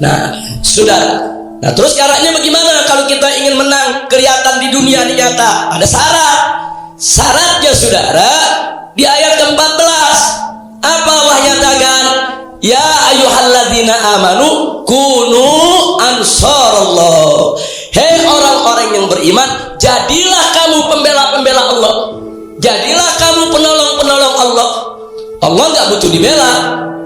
Nah, saudara. Nah, terus caranya bagaimana kalau kita ingin menang kelihatan di dunia ini nyata? Ada syarat. Syaratnya saudara di ayat ke-14. Apa Allah nyatakan? Ya ayyuhalladzina amanu kunu ansarallah. Hei orang-orang yang beriman, jadilah kamu pembela-pembela Allah. Jadilah kamu penolong-penolong Allah. Allah nggak butuh dibela,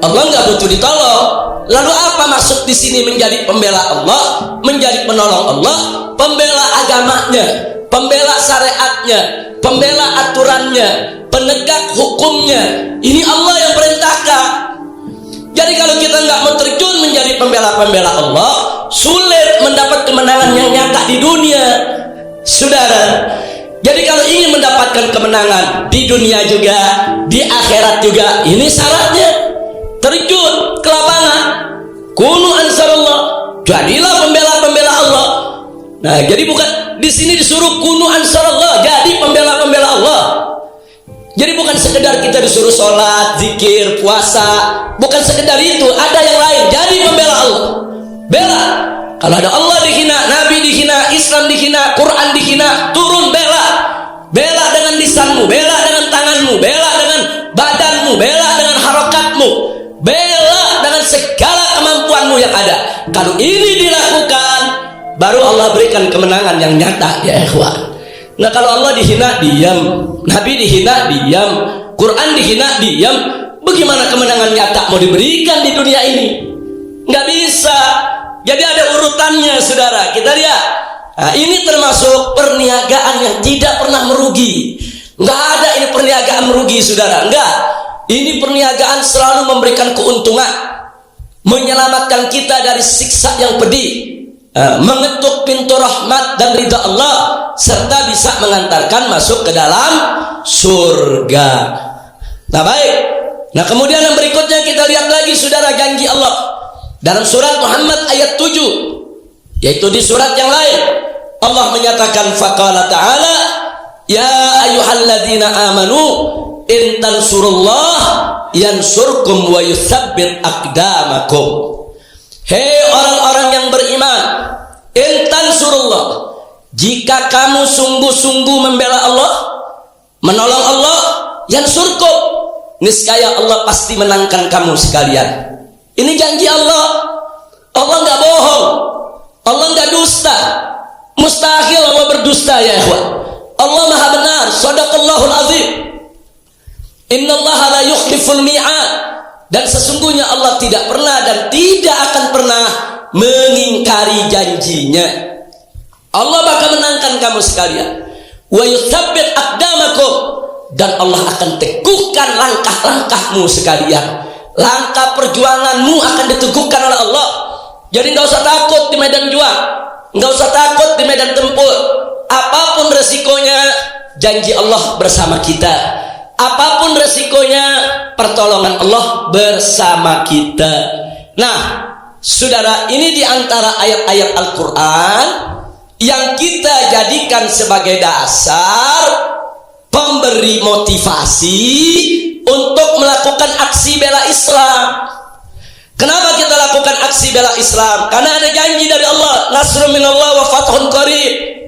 Allah nggak butuh ditolong. Lalu apa maksud di sini menjadi pembela Allah, menjadi penolong Allah? Pembela agamanya, pembela syariatnya, pembela aturannya, penegak hukumnya. Ini Allah yang perintahkan. Jadi kalau kita nggak mau terjun menjadi pembela-pembela Allah, sulit mendapat kemenangan yang nyata di dunia, saudara. Jadi kalau ingin mendapatkan kemenangan di dunia juga, di akhirat juga, ini syaratnya terjun ke lapangan. Kunu ansarullah, jadilah pembela-pembela Allah. Nah, jadi bukan di sini disuruh kunu ansarullah, jadi pembela-pembela Allah. Jadi bukan sekedar kita disuruh sholat, zikir, puasa, bukan sekedar itu, ada yang lain. Jadi pembela Allah, bela. Kalau ada Allah dihina, Nabi dihina, Islam dihina, Quran dihina, turun bela. Bela dengan lisanmu, bela dengan tanganmu, bela dengan badanmu, bela dengan harokatmu, bela dengan segala kemampuanmu yang ada. Kalau ini dilakukan, baru Allah berikan kemenangan yang nyata, ya ikhwan. Nah, kalau Allah dihina, diam. Nabi dihina, diam. Quran dihina, diam. Bagaimana kemenangan nyata mau diberikan di dunia ini? Nggak bisa. Jadi ada urutannya, saudara. Kita lihat. Nah, ini termasuk perniagaan yang tidak pernah merugi. Nggak ada ini perniagaan merugi, saudara. Nggak. Ini perniagaan selalu memberikan keuntungan, menyelamatkan kita dari siksa yang pedih, mengetuk pintu rahmat dan ridha Allah, serta bisa mengantarkan masuk ke dalam surga. Nah, baik. Nah, kemudian yang berikutnya kita lihat lagi, saudara, janji Allah dalam surat Muhammad ayat 7, yaitu di surat yang lain Allah menyatakan faqala ta'ala ya ayyuhalladzina amanu in tansurullah yansurkum wa yutsabbit aqdamakum. Hei orang-orang yang beriman, in tansurullah, jika kamu sungguh-sungguh membela Allah, menolong Allah, yansurkum, niscaya Allah pasti menangkan kamu sekalian. Ini janji Allah. Allah nggak bohong, Allah nggak dusta. Mustahil Allah berdusta, ya ikhwan. Allah maha benar, sadaqallahul azim. Innallaha la yukhliful mi'ad. Dan sesungguhnya Allah tidak pernah dan tidak akan pernah mengingkari janjinya. Allah bakal menangkan kamu sekalian. Wa yutsabbit aqdamakum, dan Allah akan teguhkan langkah-langkahmu sekalian. Langkah perjuanganmu akan diteguhkan oleh Allah. Jadi nggak usah takut di medan juang, nggak usah takut di medan tempur. Apapun resikonya, janji Allah bersama kita. Apapun resikonya, pertolongan Allah bersama kita. Nah, saudara, ini diantara ayat-ayat Al-Quran yang kita jadikan sebagai dasar pemberi motivasi untuk melakukan aksi bela Islam. Kenapa kita lakukan aksi bela Islam? Karena ada janji dari Allah, nasrun minallah wa fathun qarib.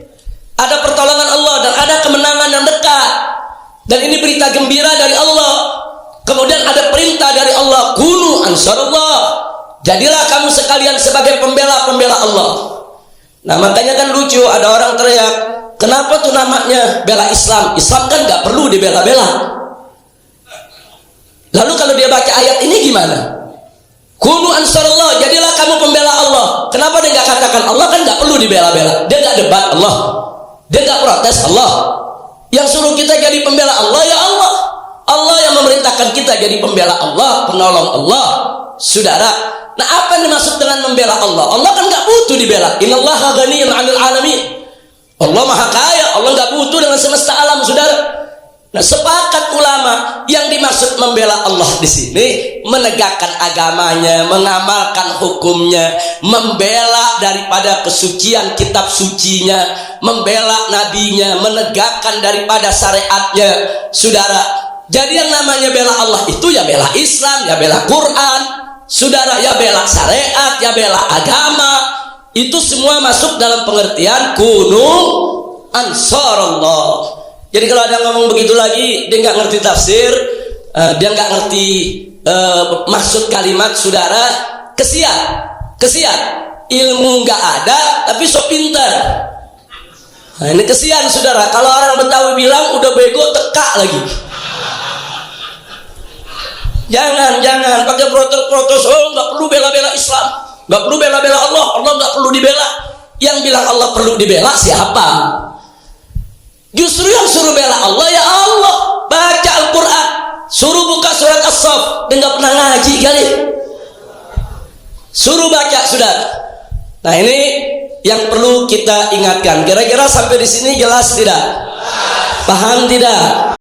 Ada pertolongan Allah dan ada kemenangan yang dekat. Dan ini berita gembira dari Allah. Kemudian ada perintah dari Allah, kunu ansarullah, jadilah kamu sekalian sebagai pembela-pembela Allah. Nah, makanya kan lucu, ada orang teriak, kenapa tuh namanya bela Islam? Islam kan gak perlu dibela-bela. Lalu kalau dia baca ayat ini gimana? Kunu ansarullah, jadilah kamu pembela Allah. Kenapa dia gak katakan Allah kan gak perlu dibela-bela? Dia gak debat Allah, dia gak protes Allah. Yang suruh kita jadi pembela Allah ya Allah. Allah yang memerintahkan kita jadi pembela Allah, penolong Allah, saudara. Nah, apa yang dimaksud dengan membela Allah? Allah kan gak butuh dibela. Innallaha ghaniyyun 'anil 'alamin. Allah maha kaya, Allah gak butuh dengan semesta alam, saudara. Nah, sepakat ulama yang dimaksud membela Allah di sini menegakkan agamanya, mengamalkan hukumnya, membela daripada kesucian kitab sucinya, membela nabinya, menegakkan daripada syariatnya, saudara. Jadi yang namanya bela Allah itu ya bela Islam, ya bela Quran, saudara, ya bela syariat, ya bela agama, itu semua masuk dalam pengertian kunu ansarullah. Jadi kalau ada ngomong begitu lagi, dia nggak ngerti tafsir, dia nggak ngerti maksud kalimat, saudara, kesian, ilmu nggak ada tapi sok pintar. Nah, ini kesian saudara. Kalau orang Betawi bilang udah bego, teka lagi. Jangan pakai protes. Oh, nggak perlu bela-bela Islam, nggak perlu bela-bela Allah nggak perlu dibela. Yang bilang Allah perlu dibela siapa? Justru yang suruh bela Allah ya Allah. Baca Al-Quran, suruh buka surat As-Saff, dia nggak pernah ngaji kali. Suruh baca, saudara. Nah, ini yang perlu kita ingatkan. Kira-kira sampai di sini jelas tidak? Paham tidak?